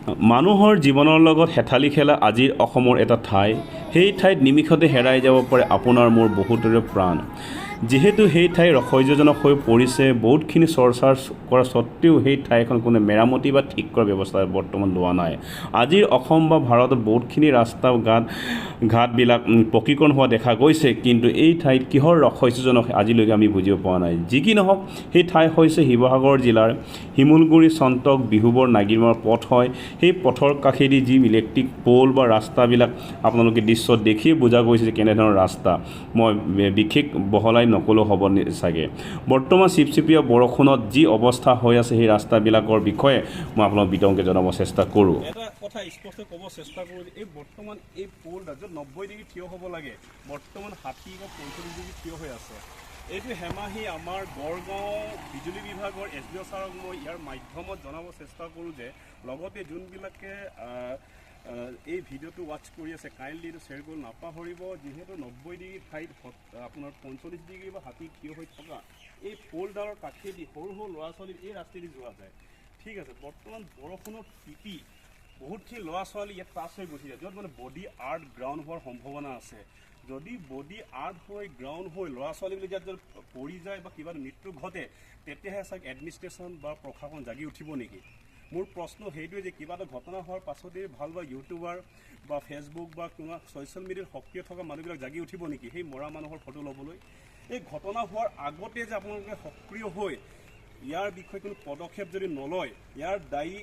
মানুহৰ জীৱনৰ লগত হেতালি খেলা আজিৰ অসমৰ এটা ঠাই সেই ঠাইত নিমিষতে হেৰাই যাব পাৰে আপোনাৰ মোৰ বহুতৰে প্ৰাণ যিহেতু সেই ঠাই ৰসহ্যজনক হৈ পৰিছে বহুতখিনি চৰ্চা কৰা স্বত্তেও সেই ঠাইখন কোনো মেৰামতি বা ঠিক কৰাৰ ব্যৱস্থা বৰ্তমান লোৱা নাই আজিৰ অসম বা ভাৰতত বহুতখিনি ৰাস্তা ঘাটবিলাক পকীকৰণ হোৱা দেখা গৈছে কিন্তু এই ঠাইত কিহৰ ৰসহ্যজনক আজিলৈকে আমি বুজিব পৰা নাই যি কি নহওক সেই ঠাই হৈছে শিৱসাগৰ জিলাৰ শিমলগুৰি চন্তক বিহুবৰ নাগিৰমাৰ পথ হয় সেই পথৰ কাষেদি যি ইলেক্ট্ৰিক পোল বা ৰাস্তাবিলাক আপোনালোকে দৃশ্য দেখিয়ে বুজা গৈছে যে কেনেধৰণৰ ৰাস্তা মই বিশেষ বহলাই নকলেও হ'ব চাগে বৰ্তমান চিপচিপীয়া বৰষুণত যি অৱস্থা হৈ আছে সেই ৰাস্তাবিলাকৰ বিষয়ে মই আপোনাক বিতংকে জনাব চেষ্টা কৰোঁ এটা কথা স্পষ্ট ক'ব চেষ্টা কৰোঁ যে এই বৰ্তমান এই পোলটা য'ত 90 ডিগ্ৰী থিয় হ'ব লাগে বৰ্তমান 60 বা 45 ডিগ্ৰী থিয় হৈ আছে এইটো হেমাহি আমাৰ গড়গাঁও বিজুলী বিভাগৰ SDO ছাৰক মই ইয়াৰ মাধ্যমত জনাব চেষ্টা কৰোঁ যে লগতে যোনবিলাকে এই ভিডিঅ'টো ৱাচ কৰি আছে কাইণ্ডলি এইটো শ্বেয়াৰ কৰিব নাপাহৰিব যিহেতু 90 ডিগ্ৰী ঠাইত আপোনাৰ 45 ডিগ্ৰী বা 60 থিয় হৈ থকা এই পোলডালৰ কাষেদি সৰু সৰু ল'ৰা ছোৱালী এই ৰাস্তাইদি যোৱা যায় ঠিক আছে বৰ্তমান বৰষুণত তিতি বহুতখিনি ল'ৰা ছোৱালী ইয়াত টাচ হৈ গুচি যায় য'ত মানে বডি আৰ্ট গ্ৰাউণ্ড হোৱাৰ সম্ভাৱনা আছে যদি বডি আৰ্ট হৈ গ্ৰাউণ্ড হৈ ল'ৰা ছোৱালীবিলাক ইয়াত যদি পৰি যায় বা কিবা মৃত্যু ঘটে তেতিয়াহে চাগে এডমিনিষ্ট্ৰেশ্যন বা প্ৰশাসন জাগি উঠিব নেকি মোৰ প্ৰশ্ন সেইটোৱে যে কিবা এটা ঘটনা হোৱাৰ পাছতেই ভাল বা ইউটিউবাৰ বা ফেচবুক বা কোনোবা ছ'চিয়েল মিডিয়াত সক্ৰিয় থকা মানুহবিলাক জাগি উঠিব নেকি সেই মৰা মানুহৰ ফটো ল'বলৈ এই ঘটনা হোৱাৰ আগতে যে আপোনালোকে সক্ৰিয় হৈ ইয়াৰ বিষয়ে কোনো পদক্ষেপ যদি নলয় ইয়াৰ দায়ী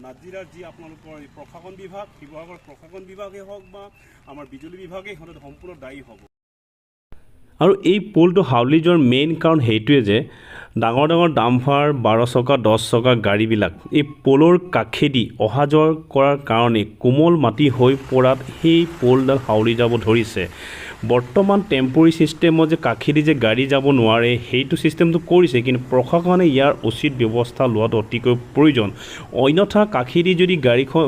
নাজিৰাৰ যি আপোনালোকৰ প্ৰশাসন বিভাগ শিৱসাগৰ প্ৰশাসন বিভাগেই হওক বা আমাৰ বিজুলী বিভাগেই সিহঁতে সম্পূৰ্ণ দায়ী হ'ব আৰু এই পোলটো হাউলি যোৱাৰ মেইন কাৰণ সেইটোৱে যে ডাঙৰ ডাঙৰ ডাম্পাৰ 12 চকা 10 চকা গাড়ীবিলাক এই পোলৰ কাষেদি অহা যোৱা কৰাৰ কাৰণে কোমল মাটি হৈ পৰাত সেই পোলডাল হাউলি যাব ধৰিছে বৰ্তমান টেম্পৰী ছিষ্টেমত যে কাষেদি যে গাড়ী যাব নোৱাৰে সেইটো ছিষ্টেমটো কৰিছে কিন্তু প্ৰশাসনে ইয়াৰ উচিত ব্যৱস্থা লোৱাটো অতিকৈ প্ৰয়োজন অন্যথা কাষেদি যদি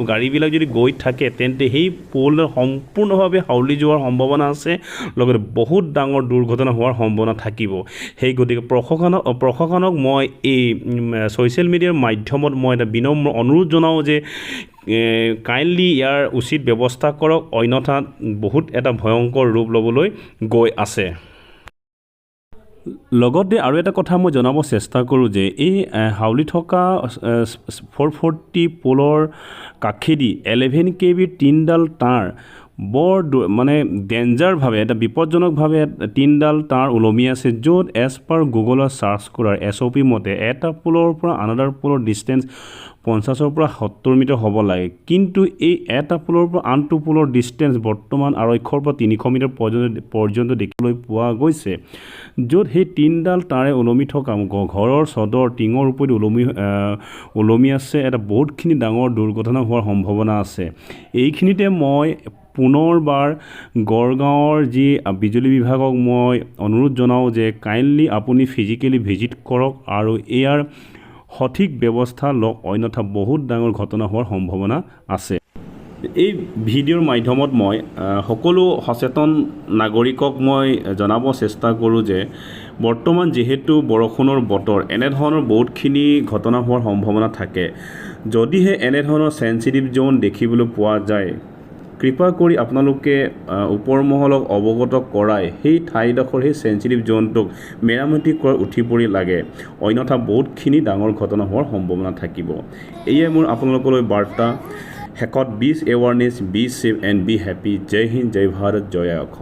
গাড়ীবিলাক যদি গৈ থাকে তেন্তে সেই পোলডাল সম্পূৰ্ণভাৱে হাউলি যোৱাৰ সম্ভাৱনা আছে লগতে বহুত ডাঙৰ দুৰ্ঘটনা হোৱাৰ সম্ভাৱনা থাকিব সেই গতিকে প্ৰশাসনক মই এই ছ'চিয়েল মিডিয়াৰ মাধ্যমত মই এটা বিনম্ৰ অনুৰোধ জনাওঁ যে কাইণ্ডলি ইয়াৰ উচিত ব্যৱস্থা কৰক অন্যথা বহুত এটা ভয়ংকৰ ৰূপ ল'বলৈ গৈ আছে লগতে আৰু এটা কথা মই জনাব চেষ্টা কৰোঁ যে এই হাউলি থকা 440 পোলৰ কাষেদি 11 kV তিনিডাল তাঁৰ বৰ মানে ডেঞ্জাৰভাৱে এটা বিপদজনকভাৱে তিনিডাল তাঁৰ ওলমি আছে য'ত এজ পাৰ গুগলত ছাৰ্চ কৰাৰ SOP মতে এটা পোলৰ পৰা আনডাৰ পোলৰ ডিষ্টেঞ্চ 50 পৰা 70 মিটাৰ হ'ব লাগে কিন্তু এই এটা পোলৰ পৰা আনটো পোলৰ ডিষ্টেঞ্চ বৰ্তমান 250 পৰা 300 মিটাৰ পৰ্যন্ত দেখিবলৈ পোৱা গৈছে য'ত সেই তিনিডাল তাঁৰে ওলমি থকা ঘৰৰ চদৰ টিঙৰ ওপৰত ওলমি আছে এটা বহুতখিনি ডাঙৰ দুৰ্ঘটনা হোৱাৰ সম্ভাৱনা আছে এইখিনিতে মই পুনৰবাৰ গড়গাঁৱৰ যি বিজুলী বিভাগক মই অনুৰোধ জনাওঁ যে কাইণ্ডলি আপুনি ফিজিকেলি ভিজিট কৰক আৰু ইয়াৰ সঠিক ব্যৱস্থা লওক অন্যথা বহুত ডাঙৰ ঘটনা হোৱাৰ সম্ভাৱনা আছে এই ভিডিঅ'ৰ মাধ্যমত মই সকলো সচেতন নাগৰিকক মই জনাব চেষ্টা কৰোঁ যে বৰ্তমান যিহেতু বৰষুণৰ বতৰ এনেধৰণৰ বহুতখিনি ঘটনা হোৱাৰ সম্ভাৱনা থাকে যদিহে এনেধৰণৰ চেঞ্চিটিভ জ'ন দেখিবলৈ পোৱা যায় কৃপা কৰি আপোনালোকে ওপৰ মহলক অৱগত কৰাই সেই ঠাইডোখৰ সেই চেঞ্চিটিভ জ'নটোক মেৰামতি কৰাৰ উঠি পৰি লাগে অন্যথা বহুতখিনি ডাঙৰ ঘটনা হোৱাৰ সম্ভাৱনা থাকিব এয়াই মোৰ আপোনালোকলৈ বাৰ্তা শেষত বিচ এৱাৰনেছ be safe and be happy জয় হিন্দ জয় ভাৰত জয় অসম